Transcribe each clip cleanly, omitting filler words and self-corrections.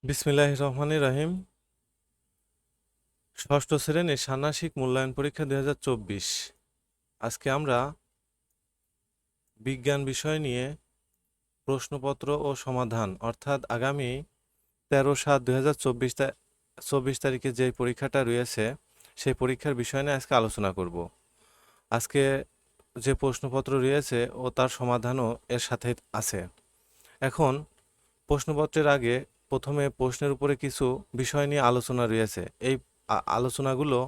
বিসমিল্লাহির রহমানির রহিম। ষষ্ঠ শ্রেণীর ষান্মাসিক মূল্যায়ন পরীক্ষা 2024। আজকে আমরা বিজ্ঞান বিষয় নিয়ে প্রশ্নপত্র ও সমাধান অর্থাৎ আগামী 13/7/2024 তারিখে যে পরীক্ষাটা রয়েছে সেই পরীক্ষার বিষয় নিয়ে আজকে আলোচনা করব। আজকে যে প্রশ্নপত্র রয়েছে ও তার সমাধানও এর সাথে আছে। এখন প্রশ্নপত্রের আগে প্রথমে প্রশ্নের উপরে কিছু বিষয় নিয়ে আলোচনা রয়েছে। এই আলোচনাগুলো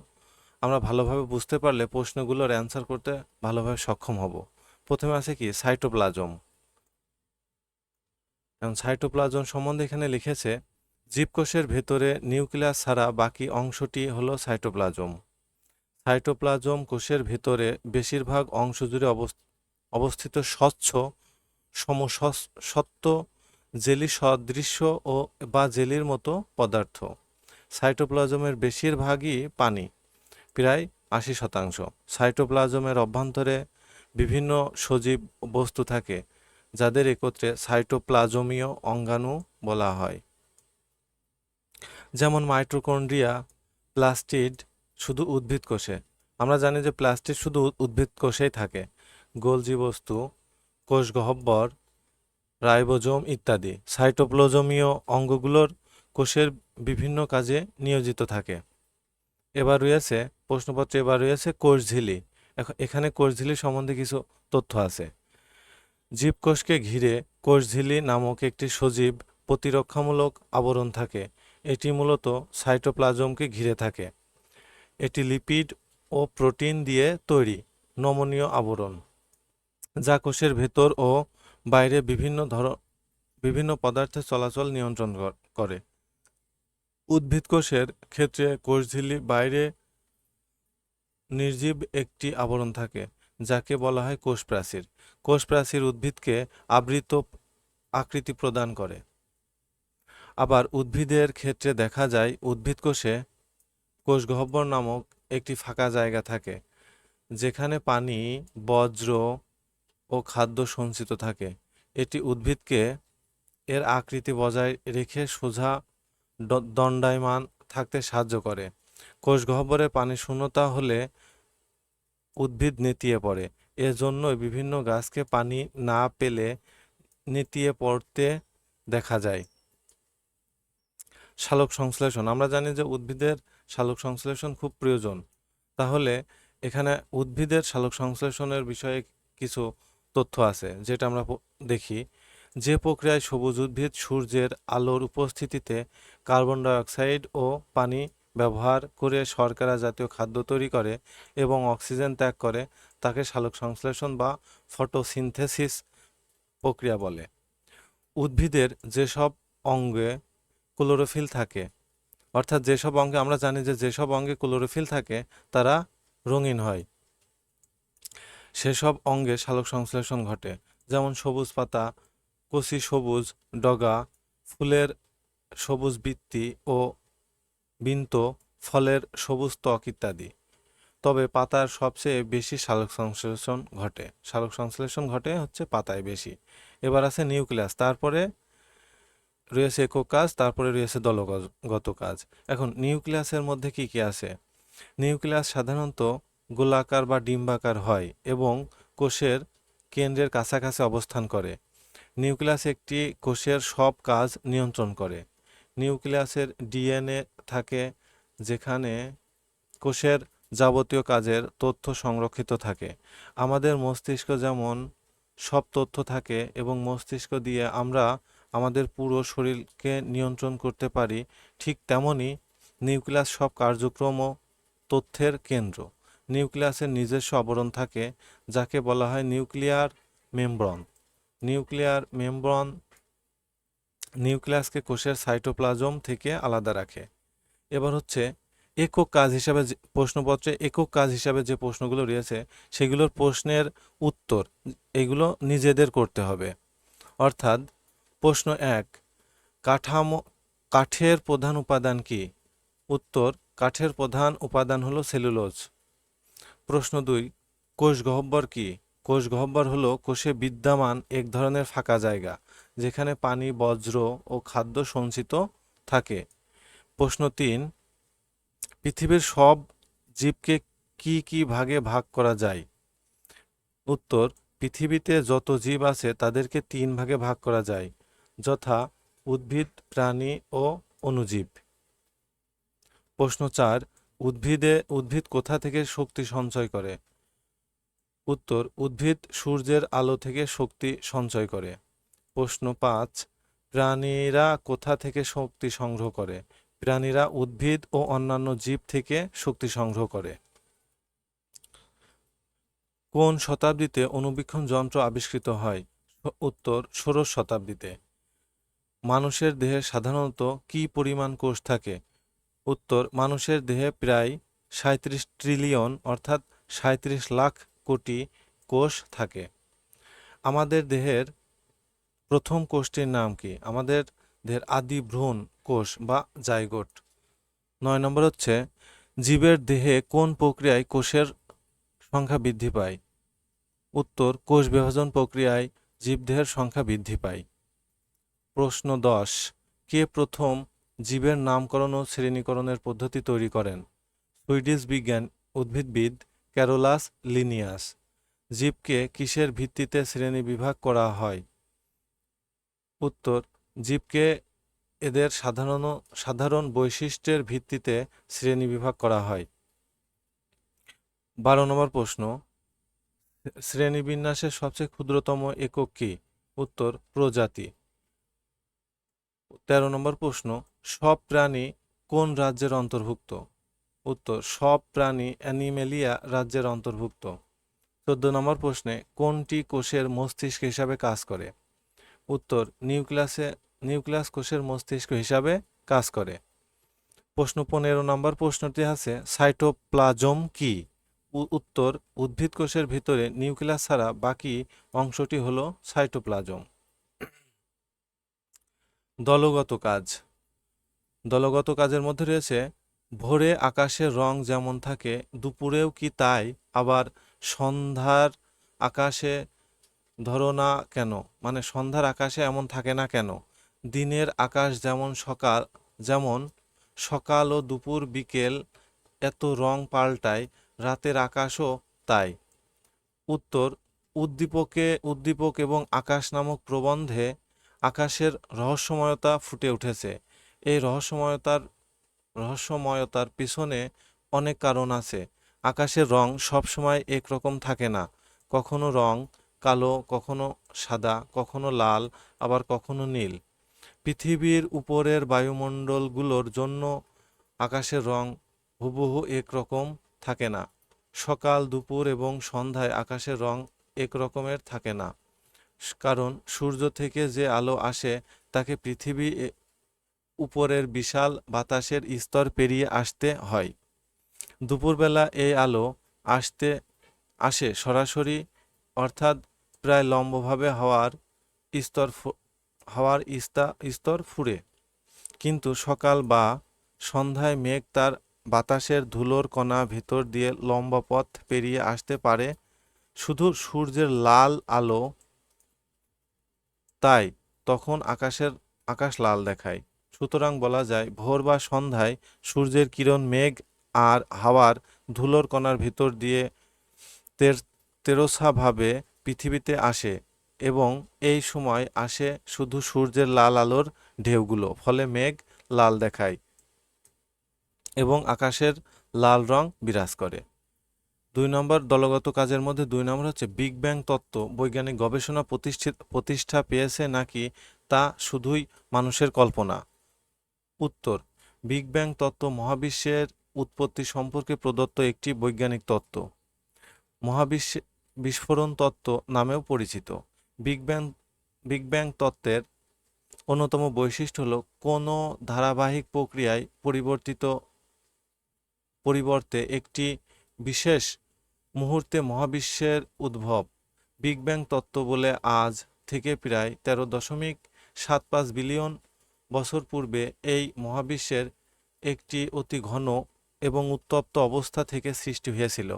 আমরা ভালোভাবে বুঝতে পারলে প্রশ্নগুলোর অ্যান্সার করতে ভালোভাবে সক্ষম হব। প্রথমে আছে কি সাইটোপ্লাজম। এখন সাইটোপ্লাজম সম্বন্ধে এখানে লিখেছে জীবকোষের ভেতরে নিউক্লিয়াস ছাড়া বাকি অংশটি হলো সাইটোপ্লাজম। সাইটোপ্লাজম কোষের ভেতরে বেশিরভাগ অংশ জুড়ে অবস্থিত স্বচ্ছ সমসত্ব জেলি সদৃশ্য ও বা জেলির মতো পদার্থ। সাইটোপ্লাজমের বেশিরভাগই পানি, প্রায় 80%। সাইটোপ্লাজমের অভ্যন্তরে বিভিন্ন সজীব বস্তু থাকে যাদের একত্রে সাইটোপ্লাজমীয় অঙ্গাণু বলা হয়, যেমন মাইটোকন্ড্রিয়া, প্লাস্টিড শুধু উদ্ভিদ কোষে। আমরা জানি যে প্লাস্টিড শুধু উদ্ভিদ কোষেই থাকে। গোলজি বস্তু, কোষ গহ্বর, রাইবোজোম ইত্যাদি সাইটোপ্লাজমীয় অঙ্গগুলোর কোষের বিভিন্ন কাজে নিয়োজিত থাকে। প্রশ্নপত্রে রয়েছে কোষঝিল্লি। এখানে কোষঝিল্লি সম্বন্ধে কিছু তথ্য আছে। জীবকোষকে ঘিরে কোষঝিল্লি নামক একটি সজীব প্রতিরক্ষামূলক আবরণ থাকে। এটি মূলত সাইটোপ্লাজমকে ঘিরে থাকে। এটি লিপিড ও প্রোটিন দিয়ে তৈরি নমনীয় আবরণ, যা কোষের ভেতর ও বাইরে বিভিন্ন পদার্থের চলাচল নিয়ন্ত্রণ করে। উদ্ভিদ কোষের ক্ষেত্রে কোষঝিল্লি বাইরে নির্জীব একটি আবরণ থাকে, যাকে বলা হয় কোষ প্রাচীর। কোষ প্রাচীর উদ্ভিদকে আবৃত আকৃতি প্রদান করে। আবার উদ্ভিদের ক্ষেত্রে দেখা যায় উদ্ভিদ কোষে কোষগহ্বর নামক একটি ফাঁকা জায়গা থাকে, যেখানে পানি, বজ্র ও খাদ্য সঞ্চিত থাকে। এটি উদ্ভিদকে এর আকৃতি বজায় রেখে সোজা দণ্ডায়মান থাকতে সাহায্য করে। কোষগহ্বরে পানি শূন্যতা হলে উদ্ভিদ নেতিয়ে পড়ে। এজন্যই বিভিন্ন গাছকে পানি না পেলে নেতিয়ে পড়তে দেখা যায়। সালোক সংশ্লেষণ। আমরা জানি যে উদ্ভিদের সালোক সংশ্লেষণ খুব প্রয়োজন। তাহলে এখানে উদ্ভিদের সালোক সংশ্লেষণের বিষয়ে কিছু তথ্য আছে, যেটা আমরা দেখি। যে প্রক্রিয়ায় সবুজ উদ্ভিদ সূর্যের আলোর উপস্থিতিতে কার্বন ডাইঅক্সাইড ও পানি ব্যবহার করে শর্করা জাতীয় খাদ্য তৈরি করে এবং অক্সিজেন ত্যাগ করে, তাকে সালোক সংশ্লেষণ বা ফটোসিনথেসিস প্রক্রিয়া বলে। উদ্ভিদের যেসব অঙ্গে ক্লোরোফিল থাকে, অর্থাৎ যেসব অঙ্গে আমরা জানি যে যেসব অঙ্গে ক্লোরোফিল থাকে তারা রঙিন হয়, সেসব অঙ্গে সালোক সংশ্লেষণ ঘটে। যেমন সবুজ পাতা, কচি সবুজ ডগা, ফুলের সবুজ বৃত্তি ও বিন্ত, ফলের সবুজ ত্বক ইত্যাদি। তবে পাতার সবচেয়ে বেশি সালোক সংশ্লেষণ ঘটে হচ্ছে পাতায় বেশি। এবার আছে নিউক্লিয়াস, তারপরে রয়েছে একক কাজ, তারপরে রয়েছে দলগত কাজ। এখন নিউক্লিয়াসের মধ্যে কি কি আছে? নিউক্লিয়াস সাধারণত গোলাকার বা ডিম্বাকার হয় এবং কোষের কেন্দ্রের কাছাকাছি অবস্থান করে। নিউক্লিয়াস একটি কোষের সব কাজ নিয়ন্ত্রণ করে। নিউক্লিয়াসের ডিএনএ থাকে, যেখানে কোষের যাবতীয় কাজের তথ্য সংরক্ষিত থাকে। আমাদের মস্তিষ্ক যেমন সব তথ্য থাকে এবং মস্তিষ্ক দিয়ে আমরা আমাদের পুরো শরীরকে নিয়ন্ত্রণ করতে পারি, ঠিক তেমনি নিউক্লিয়াস সব কার্যক্রম ও তথ্যের কেন্দ্র। নিউক্লিয়াসের নিজস্ব আবরণ থাকে, যাকে বলা হয় নিউক্লিয়ার মেমব্রন। নিউক্লিয়ার মেমব্রন নিউক্লিয়াসকে কোষের সাইটোপ্লাজম থেকে আলাদা রাখে। এবার হচ্ছে একক কাজ হিসাবে প্রশ্নপত্রে একক কাজ হিসাবে যে প্রশ্নগুলো রয়েছে সেগুলোর প্রশ্নের উত্তর এগুলো নিজেদের করতে হবে। অর্থাৎ প্রশ্ন ১, কাঠের প্রধান উপাদান কি? উত্তর, কাঠের প্রধান উপাদান হলো সেলুলোজ। প্রশ্ন ২, কোষ গহ্বর কি? কোষ গহ্বর হলো কোষে বিদ্যমান এক ধরনের ফাঁকা জায়গা, যেখানে পানি, বজ্র ও খাদ্য সঞ্চিত থাকে। প্রশ্ন 3, পৃথিবীর সব জীবকে কি কি ভাগে ভাগ করা যায়? উত্তর, পৃথিবীতে যত জীব আছে তাদেরকে 3 ভাগে ভাগ করা যায়, যথা উদ্ভিদ, প্রাণী ও অণুজীব। প্রশ্ন 4, উদ্ভিদ কোথা থেকে শক্তি সঞ্চয় করে? উত্তর, উদ্ভিদ সূর্যের আলো থেকে শক্তি সঞ্চয় করে। প্রশ্ন 5, প্রাণীরা কোথা থেকে শক্তি সংগ্রহ করে? প্রাণীরা উদ্ভিদ ও অন্যান্য জীব থেকে শক্তি সংগ্রহ করে। কোন শতাব্দীতে অণুবীক্ষণ যন্ত্র আবিষ্কৃত হয়? উত্তর, ষোড়শ শতাব্দীতে। মানুষের দেহে সাধারণত কি পরিমাণ কোষ থাকে? উত্তর, মানুষের দেহে প্রায় 37 ট্রিলিয়ন অর্থাৎ 37 লাখ কোটি কোষ থাকে। আমাদের দেহের প্রথম কোষটির নাম কি? আমাদের দেহের আদি ভ্রূণ কোষ বা জাইগোট। 9 নম্বর হচ্ছে, জীবের দেহে কোন প্রক্রিয়ায় কোষের সংখ্যা বৃদ্ধি পায়? উত্তর, কোষ বিভাজন প্রক্রিয়ায় জীবদেহের সংখ্যা বৃদ্ধি পায়। প্রশ্ন 10, কে প্রথম জীবের নামকরণ ও শ্রেণীকরণের পদ্ধতি তৈরি করেন? সুইডিশ উদ্ভিদবিদ ক্যারোলাস লিনিয়াস। জীবকে কিসের ভিত্তিতে শ্রেণীবিভাগ করা হয়? উত্তর, জীবকে এদের সাধারণ বৈশিষ্ট্যের ভিত্তিতে শ্রেণীবিভাগ করা হয়। 12 নম্বর প্রশ্ন, শ্রেণীবিন্যাসের সবচেয়ে ক্ষুদ্রতম একক কি? উত্তর, প্রজাতি। 13 নম্বর প্রশ্ন, সব প্রাণী কোন রাজ্যের অন্তর্ভুক্ত? উত্তর, সব প্রাণী অ্যানিমেলিয়া রাজ্যের অন্তর্ভুক্ত। 14 নম্বর প্রশ্নে, কোনটি কোষের মস্তিষ্ক হিসাবে কাজ করে? উত্তর, নিউক্লিয়াস কোষের মস্তিষ্ক হিসাবে কাজ করে। প্রশ্ন 15 নম্বর প্রশ্নটি আছে, সাইটোপ্লাজম কি? উত্তর, উদ্ভিদ কোষের ভিতরে নিউক্লিয়াস ছাড়া বাকি অংশটি হলো সাইটোপ্লাজম। দলগত কাজ। দলগত কাজের মধ্যে রয়েছে, ভোরে আকাশের রং যেমন থাকে দুপুরেও কি তাই, আবার সন্ধ্যার আকাশে ধরো না কেন, মানে সন্ধ্যার আকাশে এমন থাকে না কেন? দিনের আকাশ যেমন সকাল ও দুপুর বিকেল এত রং পাল্টায়, রাতের আকাশও তাই। উত্তর, উদ্দীপক এবং আকাশ নামক প্রবন্ধে আকাশের রহস্যময়তা ফুটে উঠেছে। এই রহস্যময়তার পিছনে অনেক কারণ আছে। আকাশের রং সবসময় একরকম থাকে না, কখনো রং কালো, কখনো সাদা, কখনো লাল, আবার কখনো নীল। পৃথিবীর উপরের বায়ুমণ্ডলগুলোর জন্য আকাশের রং হুবহু একরকম থাকে না। সকাল, দুপুর এবং সন্ধ্যায় আকাশের রং একরকমের থাকে না, কারণ সূর্য থেকে যে আলো আসে তাকে পৃথিবী উপরের বিশাল বাতাসের স্তর পেরিয়ে আসতে হয়। দুপুরবেলা এই আলো আসে সরাসরি, অর্থাৎ প্রায় লম্বভাবে স্তর ফুঁড়ে। কিন্তু সকাল বা সন্ধ্যায় মেঘ তার বাতাসের ধুলোর কণা ভেতর দিয়ে লম্বা পথ পেরিয়ে আসতে পারে শুধু সূর্যের লাল আলো, তাই তখন আকাশ লাল দেখায়। সুতরাং বলা যায়, ভোর বা সন্ধ্যায় সূর্যের কিরণ মেঘ আর হাওয়ার ধুলোর কণার ভিতর দিয়ে তেরছাভাবে পৃথিবীতে আসে, এবং এই সময় আসে শুধু সূর্যের লাল আলোর ঢেউগুলো, ফলে মেঘ লাল দেখায় এবং আকাশের লাল রং বিরাজ করে। 2 নম্বর দলগত কাজের মধ্যে 2 নম্বর হচ্ছে, বিগ ব্যাং তত্ত্ব বৈজ্ঞানিক গবেষণা প্রতিষ্ঠা পেয়েছে নাকি তা শুধুই মানুষের কল্পনা? উত্তর, বিগ ব্যাং তত্ত্ব মহাবিশ্বের উৎপত্তি সম্পর্কে প্রদত্ত একটি বৈজ্ঞানিক তত্ত্ব। মহাবিশ্বে বিস্ফোরণ তত্ত্ব নামেও পরিচিত। বিগ ব্যাং তত্ত্বের অন্যতম বৈশিষ্ট্য হল কোনো ধারাবাহিক প্রক্রিয়ায় পরিবর্তে একটি বিশেষ মুহূর্তে মহাবিশ্বের উদ্ভব। বিগ ব্যাং তত্ত্ব বলে আজ থেকে প্রায় 13.75 বিলিয়ন বছর পূর্বে এই মহাবিশ্বের একটি অতি ঘন এবং উত্তপ্ত অবস্থা থেকে সৃষ্টি হয়েছিল।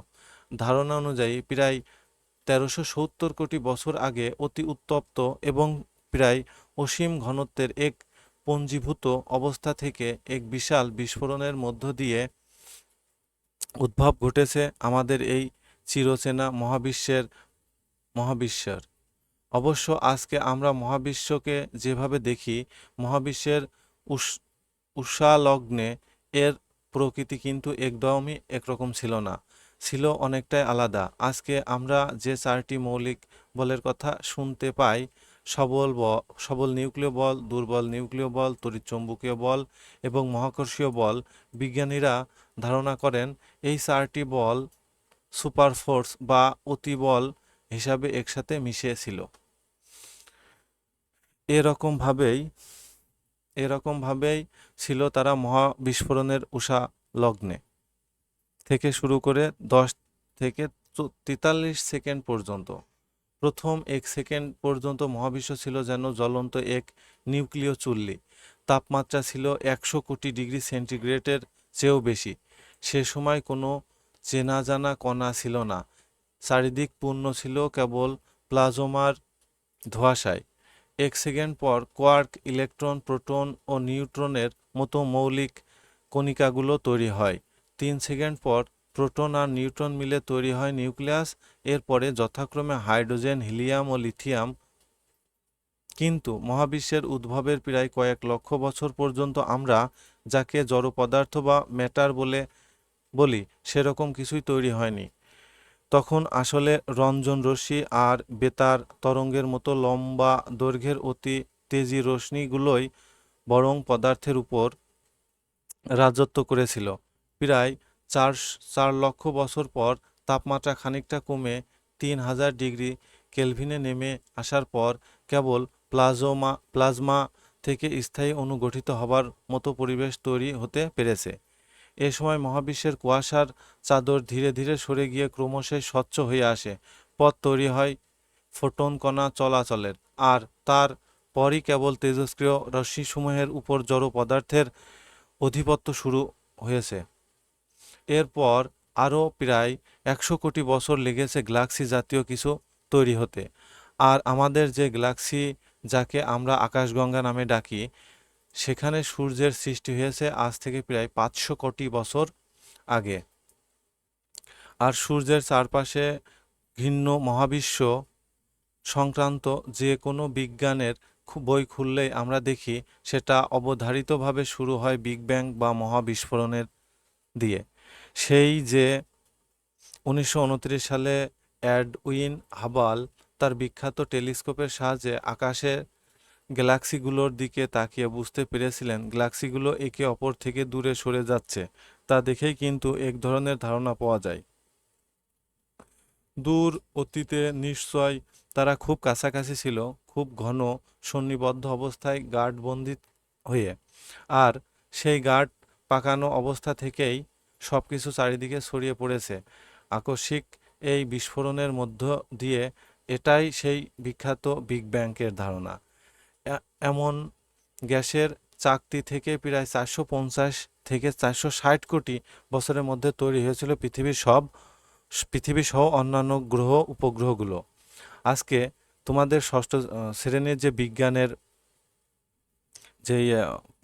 ধারণা অনুযায়ী প্রায় 1370 কোটি বছর আগে অতি উত্তপ্ত এবং প্রায় অসীম ঘনত্বের এক পঞ্জীভূত অবস্থা থেকে এক বিশাল বিস্ফোরণের মধ্য দিয়ে উদ্ভব ঘটেছে আমাদের এই চিরচেনা মহাবিশ্বের। অবশ্য আজকে আমরা মহাবিশ্বকে যেভাবে দেখি, মহাবিশ্বের উষালগ্নে এর প্রকৃতি কিন্তু একদমই একরকম ছিল না, ছিল অনেকটাই আলাদা। আজকে আমরা যে 4টি মৌলিক বলের কথা শুনতে পাই, সবল নিউক্লিয় বল, দুর্বল নিউক্লিয় বল, তড়িৎচৌম্বকীয় বল এবং মহাকর্ষীয় বল, বিজ্ঞানীরা ধারণা করেন এই 4টি বল সুপারফোর্স বা অতিবল হিসাবে একসাথে মিশেছিল। এরকমভাবেই ছিল তারা মহাবিস্ফোরণের লগ্নে থেকে শুরু করে 10 থেকে 43 সেকেন্ড পর্যন্ত। প্রথম 1 সেকেন্ড পর্যন্ত মহাবিশ্ব ছিল যেন জ্বলন্ত এক নিউক্লিয় চুল্লি। তাপমাত্রা ছিল 100 কোটি ডিগ্রি সেন্টিগ্রেডের চেয়েও বেশি। সে সময় কোনো চেনা জানা কণা ছিল না, চারিদিক পূর্ণ ছিল কেবল প্লাজমার ধোঁয়াশায়। 1 সেকেন্ড পর কোয়ার্ক, ইলেকট্রন, প্রোটন ও নিউট্রনের মতো মৌলিক কণিকাগুলো তৈরি হয়। 3 সেকেন্ড পর প্রোটন আর নিউট্রন মিলে তৈরি হয় নিউক্লিয়াস, এরপরে যথাক্রমে হাইড্রোজেন, হিলিয়াম ও লিথিয়াম। কিন্তু মহাবিশ্বের উদ্ভবের প্রায় কয়েক লক্ষ বছর পর্যন্ত আমরা যাকে জড় পদার্থ বা ম্যাটার বলি সেরকম কিছুই তৈরি হয়নি। তখন আসলে রঞ্জন রশ্মি আর বেতার তরঙ্গের মতো লম্বা দৈর্ঘ্যের অতি তেজি রশ্মিগুলোই বরং পদার্থের উপর রাজত্ব করেছিল। প্রায় 4 লক্ষ বছর পর তাপমাত্রা খানিকটা কমে 3000 ডিগ্রি কেলভিনে নেমে আসার পর কেবল প্লাজমা থেকে স্থায়ী অণু গঠিত হবার মতো পরিবেশ তৈরি হতে পেরেছে। এ সময় মহাবিশ্বের কুয়াশার চাদর ধীরে ধীরে সরে গিয়ে ক্রমশই স্বচ্ছ হয়ে আসে। পথ তৈরি হয় ফোটন কণা চলাচলের, আর তার পরই কেবল তেজস্ক্রিয় রশ্মিসমূহের উপর জড় পদার্থের আধিপত্য শুরু হয়েছে। এরপর আরও প্রায় 100 কোটি বছর লেগেছে গ্যালাক্সি জাতীয় কিছু তৈরি হতে। আর আমাদের যে গ্যালাক্সি, যাকে আমরা আকাশগঙ্গা নামে ডাকি, সেখানে সূর্যের সৃষ্টি হয়েছে আজ থেকে প্রায় 500 কোটি বছর আগে। আর সূর্যের চারপাশে ভিন্ন মহাবিশ্ব সংক্রান্ত যে কোনো বিজ্ঞানের বই খুললেই আমরা দেখি সেটা অবধারিতভাবে শুরু হয় বিগ ব্যাং বা মহাবিস্ফোরণের দিয়ে। সেই যে 1929 সালে এডউইন হাবাল তার বিখ্যাত টেলিস্কোপের সাহায্যে আকাশের গ্যালাক্সিগুলোর দিকে তাকিয়ে বুঝতে পেরেছিলেন গ্যালাক্সিগুলো একে অপর থেকে দূরে সরে যাচ্ছে, তা দেখেই কিন্তু এক ধরনের ধারণা পাওয়া যায়। দূর অতীতে নিশ্চয় তারা খুব কাছাকাছি ছিল, খুব ঘন সন্নিবদ্ধ অবস্থায় গার্ডবন্দি হয়ে। আর সেই গার্ড পাকানো অবস্থা থেকেই সব কিছু চারিদিকে ছড়িয়ে পড়েছে আকস্মিক এই বিস্ফোরণের মধ্য দিয়ে। এটাই সেই বিখ্যাত বিগ ব্যাংকের ধারণা। এমন গ্যাসের চাকতি থেকে প্রায় 450 থেকে 460 কোটি বছরের মধ্যে তৈরি হয়েছিল পৃথিবী সহ অন্যান্য গ্রহ উপগ্রহগুলো। আজকে তোমাদের ষষ্ঠ শ্রেণীর যে বিজ্ঞানের যেই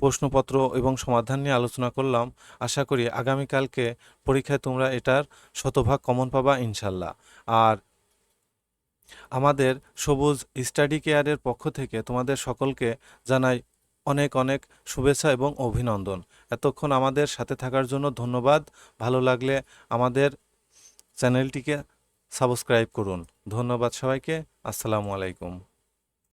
প্রশ্নপত্র এবং সমাধান নিয়ে আলোচনা করলাম, আশা করি আগামীকালকে পরীক্ষায় তোমরা এটার শতভাগ কমন পাবা ইনশাল্লাহ। আর আমাদের সবুজ স্টাডি কেয়ারের পক্ষ থেকে তোমাদের সকলকে জানাই অনেক অনেক শুভেচ্ছা এবং অভিনন্দন। এতক্ষণ আমাদের সাথে থাকার জন্য ধন্যবাদ। ভালো লাগলে আমাদের চ্যানেলটিকে সাবস্ক্রাইব করুন। ধন্যবাদ সবাইকে। আসসালামু আলাইকুম।